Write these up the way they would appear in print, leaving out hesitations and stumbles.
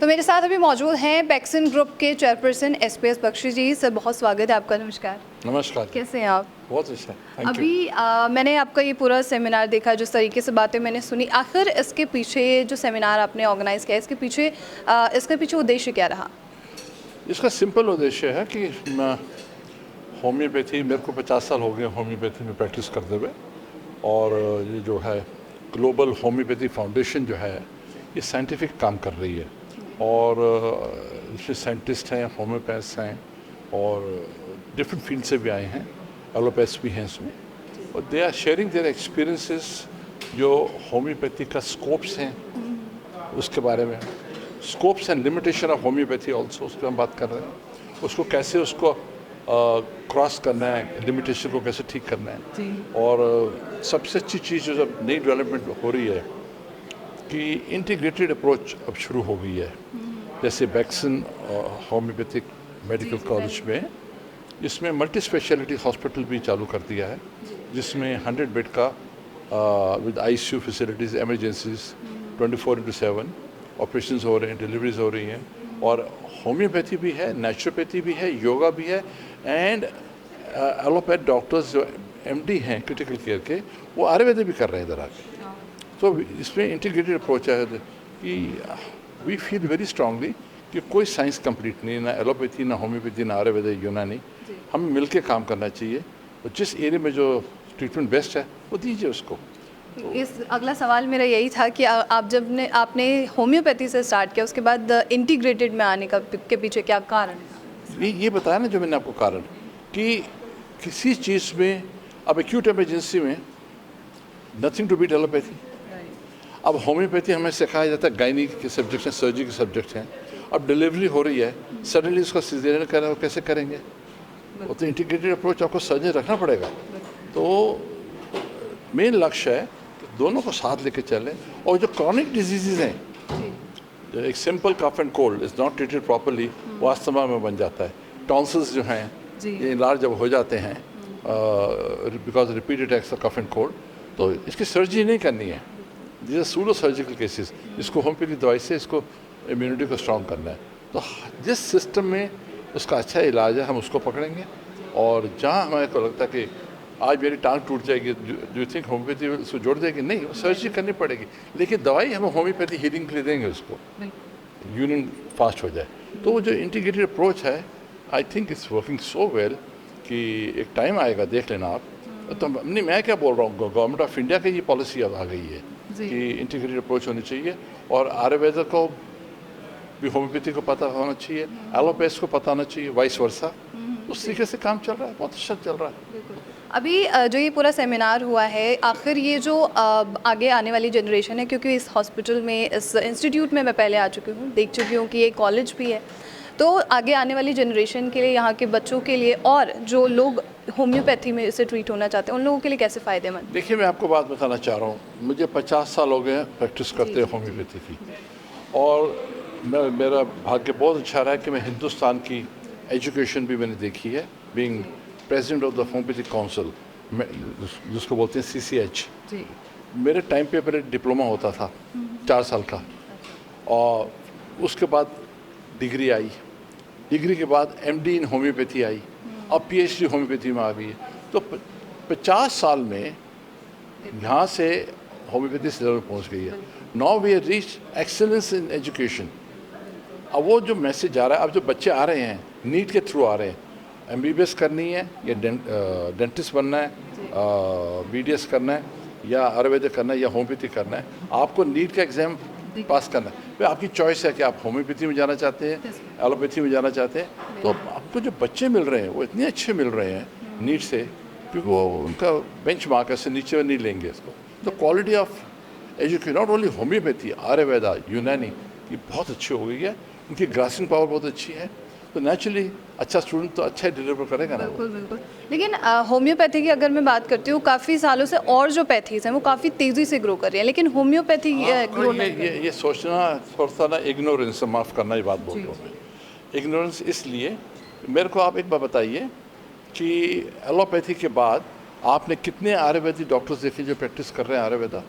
तो मेरे साथ अभी मौजूद हैं बैक्सन ग्रुप के चेयरपर्सन एसपीएस बख्शी जी। सर बहुत स्वागत है आपका। नमस्कार। नमस्कार। कैसे हैं आप? बहुत अच्छा, थैंक यू। अभी मैंने आपका ये पूरा सेमिनार देखा, जिस तरीके से बातें मैंने सुनी, आखिर इसके पीछे जो सेमिनार आपने ऑर्गेनाइज़ किया इसके पीछे उद्देश्य क्या रहा? इसका सिंपल उद्देश्य है कि होम्योपैथी, मेरे को 50 साल हो गए होम्योपैथी में प्रैक्टिस करते हुए, और ये जो है ग्लोबल होम्योपैथी फाउंडेशन जो है ये साइंटिफिक काम कर रही है, और इसमें साइंटिस्ट हैं, होम्योपैथ्स हैं, और डिफरेंट फील्ड से भी आए हैं, एलोपैथ्स भी हैं इसमें, और they are sharing their experiences, जो होम्योपैथी का स्कोप्स हैं उसके बारे में, scopes and limitation of homoeopathy also, उस पर हम बात कर रहे हैं। उसको कैसे उसको क्रॉस करना है, लिमिटेशन को कैसे ठीक करना है। और सबसे अच्छी चीज़ जो जब नई डेवलपमेंट हो रही है कि इंटीग्रेटेड अप्रोच अब शुरू हो गई है, जैसे बैक्सन होम्योपैथिक मेडिकल कॉलेज में, इसमें मल्टी स्पेशलिटी हॉस्पिटल भी चालू कर दिया है, जिसमें 100 बेड का with ICU facilities, emergencies 24/7 operations हो रहे हैं, डिलीवरीज हो रही हैं, और होम्योपैथी भी है, नेचुरोपैथी भी है, योगा भी है, एंड एलोपैथ डॉक्टर्स जो एमडी हैं क्रिटिकल केयर के, वो आयुर्वेद भी कर रहे हैं इधर आके। तो इसमें इंटीग्रेटेड अप्रोच है कि वी फील वेरी स्ट्रांगली कि कोई साइंस कंप्लीट नहीं, ना एलोपैथी, ना होम्योपैथी, ना आयुर्वेद, यूनानी, हमें मिलके काम करना चाहिए, और जिस एरिया में जो ट्रीटमेंट बेस्ट है वो दीजिए उसको। इस अगला सवाल मेरा यही था कि आपने होम्योपैथी से स्टार्ट किया, उसके बाद इंटीग्रेटेड में आने के पीछे क्या कारण है? ये बताया ना जो मैंने आपको कारण, कि किसी चीज़ में, अब एक्यूट इमरजेंसी में नथिंग टू बीट एलोपैथी। अब होम्योपैथी हमें सिखाया जाता है, गायनी के सब्जेक्ट हैं, सर्जरी के सब्जेक्ट हैं, अब डिलीवरी हो रही है, सडनली उसका सिजेरियन कर रहा है, कैसे करेंगे? वो तो इंटीग्रेटेड अप्रोच आपको सर्जन रखना पड़ेगा। तो मेन लक्ष्य है कि दोनों को साथ लेके चलें, और जो क्रॉनिक डिजीज़ हैं, जो एक simple cough and cold is not treated properly, वो अस्थमा में बन जाता है। टॉन्सिल्स जो हैं ये इलाज जब हो जाते हैं because repeated attacks of cough and cold, तो इसकी सर्जरी नहीं करनी है, दिस सूडो सर्जिकल केसेस, इसको होम्योपैथी दवाई से इसको इम्यूनिटी को स्ट्रॉन्ग करना है। तो जिस सिस्टम में उसका अच्छा इलाज है हम उसको पकड़ेंगे, और जहाँ हमारे को लगता है कि आज मेरी टांग टूट जाएगी, डू यू थिंक होम्योपैथी उसको जोड़ देगी? नहीं, वो सर्जरी करनी पड़ेगी, लेकिन दवाई हम होम्योपैथी हीलिंग के लिए देंगे उसको, यूरिन फास्ट हो जाए। तो वो जो इंटीग्रेटेड अप्रोच है, I think it's working so well कि एक टाइम आएगा, देख लेना आप। तो नहीं, मैं क्या बोल रहा हूँ, गवर्नमेंट ऑफ इंडिया की ये पॉलिसी अब आ गई है कि इंटीग्रेटेड अप्रोच होनी चाहिए, और आयुर्वेद को भी होम्योपैथी को पता होना चाहिए, एलोपैथ को पता होना चाहिए, वाइस वर्सा। उस तरीके से काम चल रहा है, बहुत अच्छा चल रहा है। अभी जो ये पूरा सेमिनार हुआ है, आखिर ये जो आगे आने वाली जनरेशन है, क्योंकि इस हॉस्पिटल में, इस इंस्टीट्यूट में मैं पहले आ चुकी हूँ, देख चुकी हूँ कि ये कॉलेज भी है, तो आगे आने वाली जनरेशन के लिए, यहाँ के बच्चों के लिए, और जो लोग होम्योपैथी में से ट्रीट होना चाहते हैं, उन लोगों के लिए कैसे फ़ायदेमंद? देखिए, मैं आपको बात बताना चाह रहा हूँ, मुझे 50 साल हो गए हैं प्रैक्टिस करते हैं होम्योपैथी की, और मेरा भाग्य बहुत अच्छा रहा है कि मैं हिंदुस्तान की एजुकेशन भी मैंने देखी है, being president of the homeopathic council, जिसको बोलते हैं CCH। मेरे टाइम पे पहले डिप्लोमा होता था 4 साल का, और उसके बाद डिग्री आई, डिग्री के बाद MD इन होम्योपैथी आई, अब PhD होम्योपैथी में आ गई है। तो 50 साल में यहाँ से होम्योपैथी इस लेवल में पहुँच गई है। Now we have reached excellence in education. अब वो जो मैसेज आ रहा है, अब जो बच्चे आ रहे हैं नीट के थ्रू आ रहे हैं, MBBS करनी है या डेंटिस्ट बनना है, BDS करना है, या आयुर्वेदिक करना है, या होम्योपैथी करना है, आपको नीट का एग्ज़ाम पास करना है। फिर आपकी चॉइस है कि आप होम्योपैथी में जाना चाहते हैं, एलोपैथी में जाना चाहते हैं। तो आपको जो बच्चे मिल रहे हैं वो इतने अच्छे मिल रहे हैं नीट से, क्योंकि वो उनका बेंच मार्क से नीचे नहीं लेंगे इसको। तो quality of education, not only homeopathy, Ayurveda, यूनानी, ये बहुत अच्छी हो गई है, उनकी ग्रासिंग पावर बहुत अच्छी है। तो नेचुरली अच्छा स्टूडेंट तो अच्छा ही डिलीवर करेगा ना। बिल्कुल बिल्कुल। लेकिन होम्योपैथी की अगर मैं बात करती हूँ, काफ़ी सालों से और जो पैथीज़ हैं वो काफ़ी तेज़ी से ग्रो कर रही हैं, लेकिन होम्योपैथी ग्रो नहीं कर रही। ये सोचना थोड़ा सा ना इग्नोरेंस, माफ़ करना ये बात बोल रहा हूँ मैं, इग्नोरेंस इसलिए। मेरे को आप एक बात बताइए कि एलोपैथी के बाद आपने कितने आयुर्वेदिक डॉक्टर्स देखे जो प्रैक्टिस कर रहे हैं आयुर्वेदा?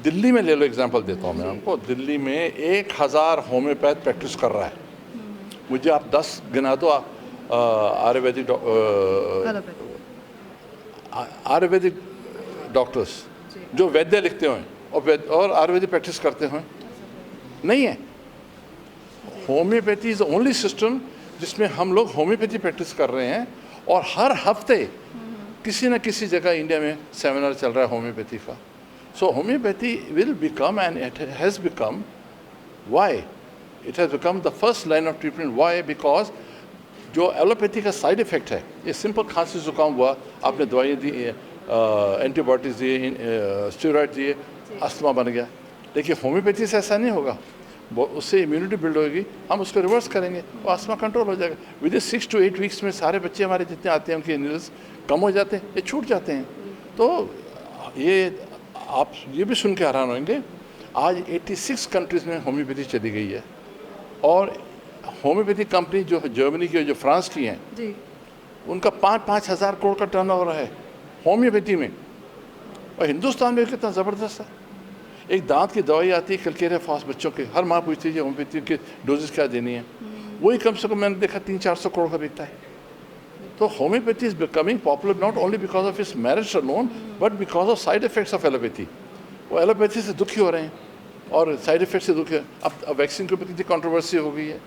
दिल्ली में ले लो, एग्जांपल देता हूँ मैं आपको। दिल्ली में 1000 होम्योपैथ प्रैक्टिस कर रहा है। मुझे आप 10 गिना दो आयुर्वेदिक आयुर्वेदिक डॉक्टर्स जो वैद्य लिखते हैं और आयुर्वेदिक प्रैक्टिस करते हैं, नहीं है। Homeopathy is the only system जिसमें हम लोग होम्योपैथी प्रैक्टिस कर रहे हैं, और हर हफ्ते किसी न किसी जगह इंडिया में सेमिनार चल रहा है होम्योपैथी का। सो homeopathy will become, and it has become, why it has become the first line of treatment. Why? Because जो एलोपैथी का साइड इफ़ेक्ट है, ये सिंपल खांसी जुकाम हुआ, आपने दवाइयाँ दी, एंटीबायोटिक्स दिए, स्टेरॉइड दिए, अस्थमा बन गया। लेकिन होम्योपैथी से ऐसा नहीं होगा, उससे इम्यूनिटी बिल्ड होगी, हम उसको रिवर्स करेंगे और अस्थमा कंट्रोल हो जाएगा। विद इन 6 to 8 वीक्स में सारे बच्चे हमारे जितने आते हैं उनके नीडल्स कम हो जाते हैं, ये छूट जाते हैं। तो ये आप ये भी सुन के हैरान होंगे, आज 86 कंट्रीज़ में होम्योपैथी चली गई है, और होम्योपैथी कंपनी जो जर्मनी की, जो फ्रांस की हैं, उनका 5-5 हज़ार करोड़ का टर्नओवर है होम्योपैथी में। और हिंदुस्तान में कितना ज़बरदस्त है। एक दांत की दवाई आती है कैल्केरिया फॉस, बच्चों के हर माँ पूछती है होम्योपैथी के डोजेस क्या देनी है, वही कम से कम मैंने देखा 300-400 करोड़ का बिकता है। तो homeopathy is becoming popular not only because of its merits alone, but because of side effects of allopathy. वो एलोपैथी से दुखी हो रहे हैं और साइड इफेक्ट से दुखी है। अब वैक्सीन के ऊपर कितनी कंट्रोवर्सी हो गई है।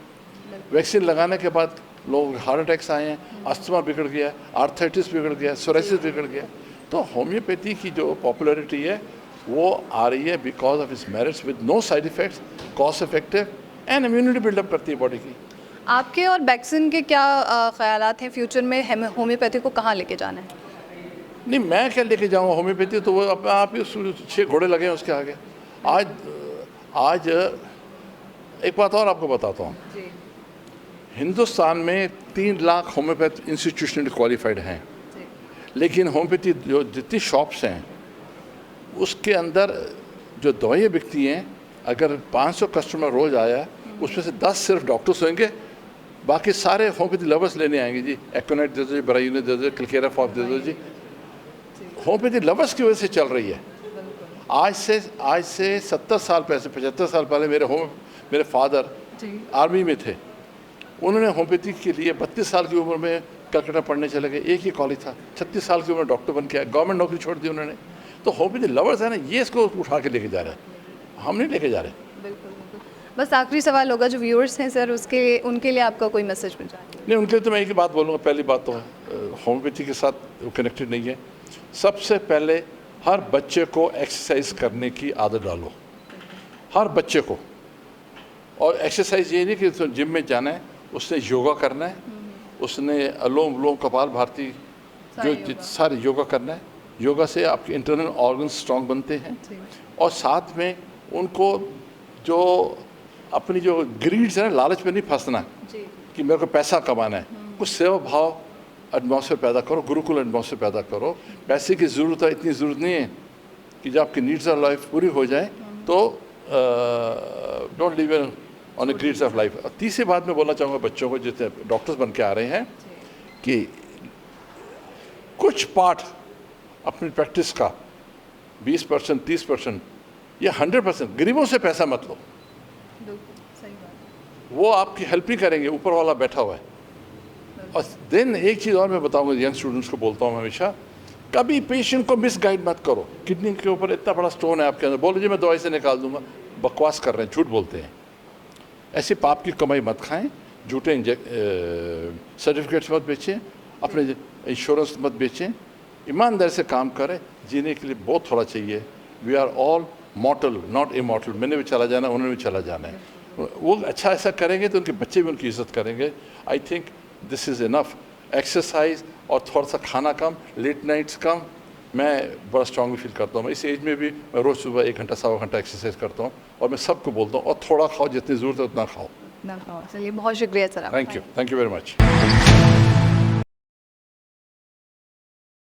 वैक्सीन लगाने के बाद लोग हार्ट अटैक्स आए हैं, अस्थमा बिगड़ गया, आर्थराइटिस बिगड़ गया, सोराइसिस बिगड़ गया। तो होम्योपैथी की जो पॉपुलैरिटी है वो आ रही है because of its merits with no side effects, cost effective, and immunity buildup करती है बॉडी की। आपके और वैक्सीन के क्या ख्यालात हैं फ्यूचर में, होम्योपैथी को कहाँ लेके जाना है? नहीं, मैं क्या लेके जाऊँगा होम्योपैथी, तो वो अपने आप ही 6 घोड़े लगे हैं उसके आगे। आज एक बात और आपको बताता हूँ, हिंदुस्तान में 3 लाख होम्योपैथ इंस्टीट्यूशनली क्वालिफाइड हैं, लेकिन होम्योपैथी जो जितनी शॉप्स हैं उसके अंदर जो दवाइयाँ बिकती हैं, अगर 500 कस्टमर रोज़ आया, उसमें से 10 सिर्फ डॉक्टर्स होंगे, बाकी सारे होम्योपैथी लवर्स लेने आएंगे। जी एक्योनाइट दे दो, जी ब्रायूनिक दे दो, कैल्केरिया फॉस दे दो। जी होम्योपैथी लवर्स की वजह से चल रही है। आज से 70 साल पहले, 75 साल पहले मेरे फादर आर्मी में थे। उन्होंने होम्योपैथी के लिए 32 साल की उम्र में कलकत्ता पढ़ने चले गए, एक ही कॉलेज था। 36 साल की उम्र डॉक्टर बन के आए, गवर्नमेंट नौकरी छोड़ दी उन्होंने। तो होम्योपैथी लवर्स है ना, ये इसको उठा के लेके जा रहे हैं, हम नहीं लेके जा रहे। बिल्कुल। बस आखिरी सवाल होगा, जो व्यूअर्स हैं सर, उनके लिए आपका कोई मैसेज मिल जाए? नहीं, उनके लिए तो मैं एक ही बात बोलूँगा। पहली बात तो होम्योपैथी के साथ कनेक्टेड नहीं है। सबसे पहले हर बच्चे को एक्सरसाइज करने की आदत डालो, हर बच्चे को। और एक्सरसाइज ये नहीं कि तो जिम में जाना है, उसने योगा करना है, उसने अलोम विलोम कपाल भारती जो सारे योगा करना है। योगा से आपके इंटरनल ऑर्गन्स स्ट्रांग बनते हैं, और साथ में उनको जो अपनी जो ग्रीड्स है ना, लालच पे नहीं फंसना कि मेरे को पैसा कमाना है। कुछ सेवा भाव एटमॉस्फेयर पैदा करो, गुरुकुल एटमॉस्फेयर पैदा करो। पैसे की ज़रूरत है, इतनी ज़रूरत नहीं है कि जब आपकी नीड्स ऑफ लाइफ पूरी हो जाए तो don't live on the grids of life. और तीसरी बात मैं बोलना चाहूँगा बच्चों को, जितने डॉक्टर्स बन के आ रहे हैं, कि कुछ पार्ट अपनी प्रैक्टिस का 20%, 30% या 100%, गरीबों से पैसा मत लो। वो आपकी हेल्प ही करेंगे, ऊपर वाला बैठा हुआ है। और देन एक चीज़ और मैं बताऊंगा, यंग स्टूडेंट्स को बोलता हूँ हमेशा, कभी पेशेंट को मिसगाइड मत करो। किडनी के ऊपर इतना बड़ा स्टोन है आपके अंदर, बोलो जी मैं दवाई से निकाल दूंगा, बकवास कर रहे हैं, झूठ बोलते हैं। ऐसी पाप की कमाई मत खाएं, झूठे सर्टिफिकेट्स मत बेचें, अपने इंश्योरेंस मत बेचें, ईमानदारी से काम करें। जीने के लिए बहुत थोड़ा चाहिए। We are all mortal not immortal. मैंने भी चला जाना है, उन्होंने भी चला जाना है। वो अच्छा ऐसा करेंगे तो उनके बच्चे भी उनकी इज्जत करेंगे। I think this is enough. Exercise और थोड़ा सा खाना कम, लेट नाइट्स कम, मैं बड़ा स्ट्रांगली फील करता हूँ। इस एज में भी मैं रोज़ सुबह 1 घंटा 1.25 घंटा एक्सरसाइज करता हूँ, और मैं सबको बोलता हूँ और थोड़ा खाओ, जितनी ज़रूरत है उतना खाओ। चलिए, बहुत शुक्रिया sir. Thank you very much.